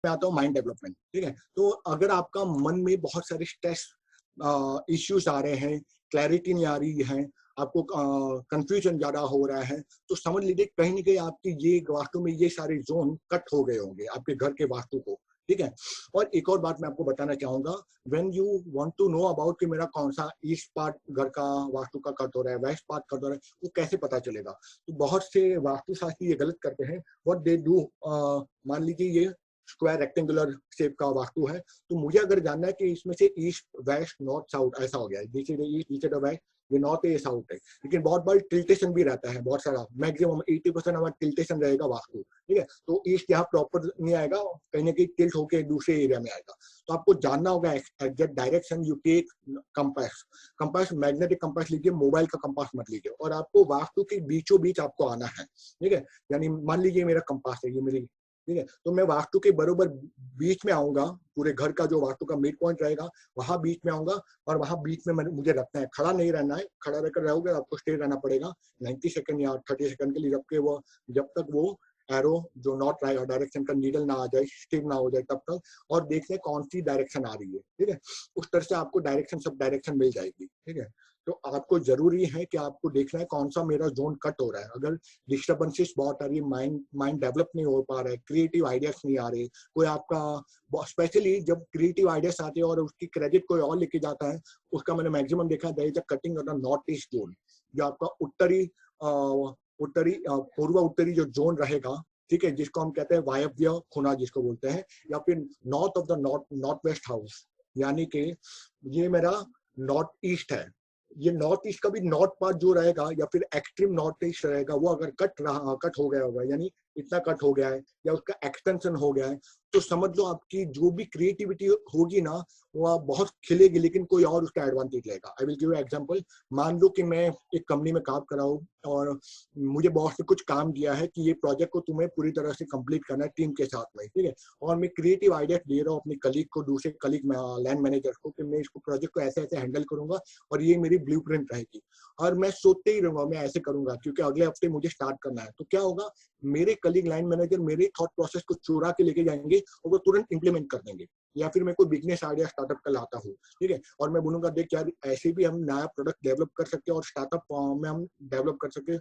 मैं आता हूँ माइंड डेवलपमेंट, ठीक है? तो अगर आपका मन में बहुत सारे स्ट्रेस इश्यूज आ रहे हैं, क्लैरिटी नहीं आ रही है, आपको कंफ्यूजन ज़्यादा हो रहा है, तो समझ लीजिए कहीं न कहीं आपकी ये वास्तु में ये सारे ज़ोन कट हो गए होंगे, आपके घर के वास्तु को, ठीक है? और एक और बात मैं आपको बताना चाहूँगा, when you want to know about कि मेरा कौन-सा ईस्ट पार्ट घर का वास्तु का कट हो रहा है, वेस्ट पार्ट कट हो रहा है, वो कैसे पता चलेगा? तो बहुत से वास्तुशास्त्री ये गलत करते हैं, व्हाट दे डू मान लीजिए ये स्क्वायर रेक्टेंगुलर शेप का वास्तु है, तो मुझे अगर जानना है कि इसमें से ईस्ट, वेस्ट, नॉर्थ, साउथ ऐसा हो गया है, this is the east, this is the west, ये नॉर्थ है, ये साउथ है। लेकिन बहुत बार टिल्टेशन भी रहता है, बहुत सारा मैक्सिमम 80% हमारा टिल्टेशन रहेगा वास्तु, ठीक है? तो ईस्ट यहाँ प्रॉपर नहीं आएगा, कहीं न कहीं टिल्ट होके दूसरे एरिया में आएगा। तो आपको जानना होगा exact direction, you take compass. Compass magnetic compass लीजिए, मोबाइल का कंपास मत लीजिए, और आपको वास्तु के बीचों-बीच आपको आना है, ठीक है? यानी मान लीजिए मेरा कंपास है, ये मेरी, ठीक है? तो मैं वास्तु के बरोबर बीच में आऊँगा, पूरे घर का जो वास्तु का मिड पॉइंट रहेगा, वहाँ बीच में आऊँगा, और वहाँ बीच में मुझे रखना है, खड़ा नहीं रहना है। खड़ा रहकर रहोगे आपको स्टे रहना पड़ेगा 90 सेकंड या 30 सेकंड के लिए, जब तक वो एरो जो नॉर्थ डायरेक्शन का नीडल ना आ जाए, स्टिव ना हो जाए तब तक, और देख लें कौन सी डायरेक्शन आ रही है, ठीक है? उस तरह से आपको सब डायरेक्शन मिल जाएगी, ठीक है? तो आपको जरूरी है कि आपको देखना है कौन सा मेरा जोन कट हो रहा है। अगर डिस्टर्बेंसेस बहुत आ रही है, माइंड माइंड डेवलप नहीं हो पा रहा है, क्रिएटिव आइडियाज नहीं आ रहे, कोई आपका, स्पेशली जब क्रिएटिव आइडियाज आते हैं और उसकी क्रेडिट कोई और लेके जाता है, उसका मैंने मैक्सिमम देखा, there is a cutting of the north east zone, जो आपका पूर्व उत्तरी जो जोन रहेगा, ठीक है, जिसको हम कहते हैं वायव्य खुना जिसको बोलते हैं, या फिर north of the north west house, यानी कि ये मेरा नॉर्थ ईस्ट है। ये नॉर्थ ईस्ट का भी नॉर्थ पार्ट जो रहेगा, या फिर एक्सट्रीम नॉर्थ ईस्ट रहेगा, वो अगर कट हो गया होगा, यानी इतना कट हो गया है, या उसका एक्सटेंशन हो गया है, तो समझ लो आपकी जो भी क्रिएटिविटी होगी ना, वो बहुत खिलेगी, लेकिन कोई और उसका एडवांटेज लेगा। I will give you example. मान लो कि मैं एक कंपनी में काम कर रहा हूँ, और मुझे बॉस ने कुछ काम दिया है कि ये प्रोजेक्ट को तुम्हें पूरी तरह से कंप्लीट करना है टीम के साथ में, ठीक है? और मैं क्रिएटिव आइडिया दे रहा हूँ अपने कलीग को, दूसरे कलीग में लैंड मैनेजर को, कि मैं इसको प्रोजेक्ट को ऐसे ऐसे हैंडल करूंगा, और ये मेरी ब्लूप्रिंट रहेगी, और मैं सोचते ही रहूंगा मैं ऐसे करूंगा क्योंकि अगले हफ्ते मुझे स्टार्ट करना है। तो क्या होगा, मेरे कलीग लाइन मैनेजर मेरे थॉट प्रोसेस को चुरा के लेके जाएंगे, और वो तुरंत इंप्लीमेंट कर देंगे। या फिर मैं कोई बिजनेस आइडिया स्टार्टअप का लाता हूँ, ठीक है, और मैं बोलूंगा देख यार, ऐसे भी हम नया प्रोडक्ट डेवलप कर सकते हैं, और स्टार्टअप में हम डेवलप कर सकते हैं।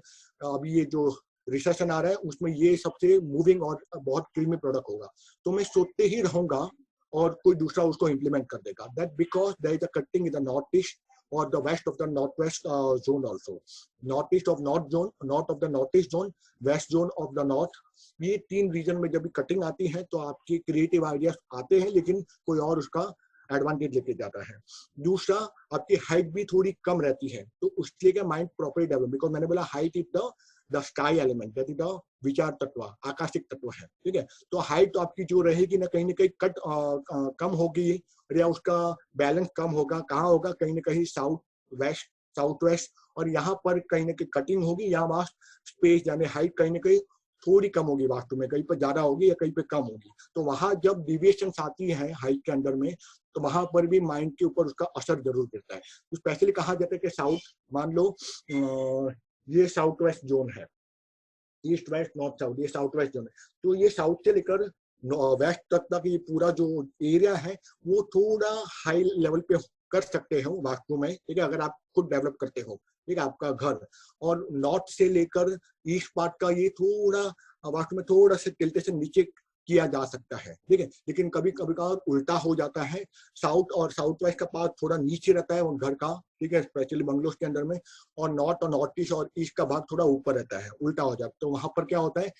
अभी ये जो रिसेशन आ रहा है उसमें ये सबसे मूविंग और बहुत क्रीमी प्रोडक्ट होगा, तो मैं सोचते ही रहूंगा, और कोई दूसरा उसको इम्प्लीमेंट कर देगा। That because there is a cutting in the north east or the west of the northwest zone also, northeast of north zone, north of the northeast zone, west zone of the north। ये तीन reason में जब भी cutting आती है तो आपकी creative ideas आते हैं, लेकिन कोई और उसका एडवांटेज लेके जाता है। दूसरा, आपकी हाइट भी थोड़ी कम रहती है, तो उसके क्या माइंड प्रॉपर्ली डेवलप, बिकॉज मैंने बोला height is the sky element, that is the विचार तत्व, आकाशिक तत्व है, ठीक है? तो हाइट तो आपकी जो रहेगी ना, कहीं ना कहीं कम होगी, या उसका बैलेंस कम होगा। कहाँ होगा, कहीं ना कहीं साउथ वेस्ट, और यहाँ पर कहीं ना कहीं कटिंग होगी, यहाँ वहाँ स्पेस यानी हाइट कहीं ना कहीं थोड़ी कम होगी वास्तु में, कहीं पर ज्यादा होगी या कहीं पे कम होगी। तो वहां जब डिविएशन आती है हाइट के अंदर में, तो वहां पर भी माइंड के ऊपर उसका असर जरूर पड़ता है। तो स्पेशली कहा जाता है कि साउथ, मान लो ये साउथ वेस्ट जोन है, ईस्ट वेस्ट नॉर्थ साउथ, ये साउथ वेस्ट जोन है, तो ये साउथ से लेकर वेस्ट तक ये पूरा जो एरिया है, वो थोड़ा हाई लेवल पे कर सकते हो वास्तु में, ठीक है, अगर आप खुद डेवलप करते हो, ठीक है, आपका घर। और नॉर्थ से लेकर ईस्ट पार्ट का ये थोड़ा वास्तु में थोड़ा सा टिल्टेशन नीचे किया जा सकता है, ठीक है, लेकिन कभी कभी का उल्टा हो जाता है। साउथ और साउथ वेस्ट का पार्ट थोड़ा नीचे रहता है उन घर का, ठीक है, स्पेशली बंगलोज के अंदर में, और नॉर्थ ईस्ट और ईस्ट का भाग थोड़ा ऊपर रहता है, उल्टा हो जाता है। तो वहां पर क्या होता है,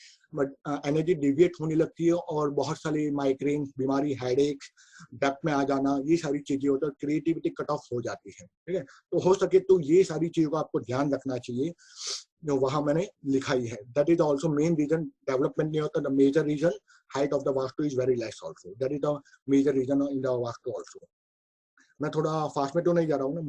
एनर्जी डिविएट होने लगती है, और बहुत सारी माइग्रेन बीमारी, हेडेक्स, डेप्थ में आ जाना, ये सारी चीजें होती है, क्रिएटिविटी कट ऑफ हो जाती है, ठीक है? तो हो सके तो ये सारी चीजों का आपको ध्यान रखना चाहिए, जो वहां मैंने लिखाई है। That is also main reason development नहीं होता, the major reason height of the vastu is very less also, that is the major reason in the vastu also. मैं थोड़ा फास्ट में तो नहीं जा रहा हूँ ना।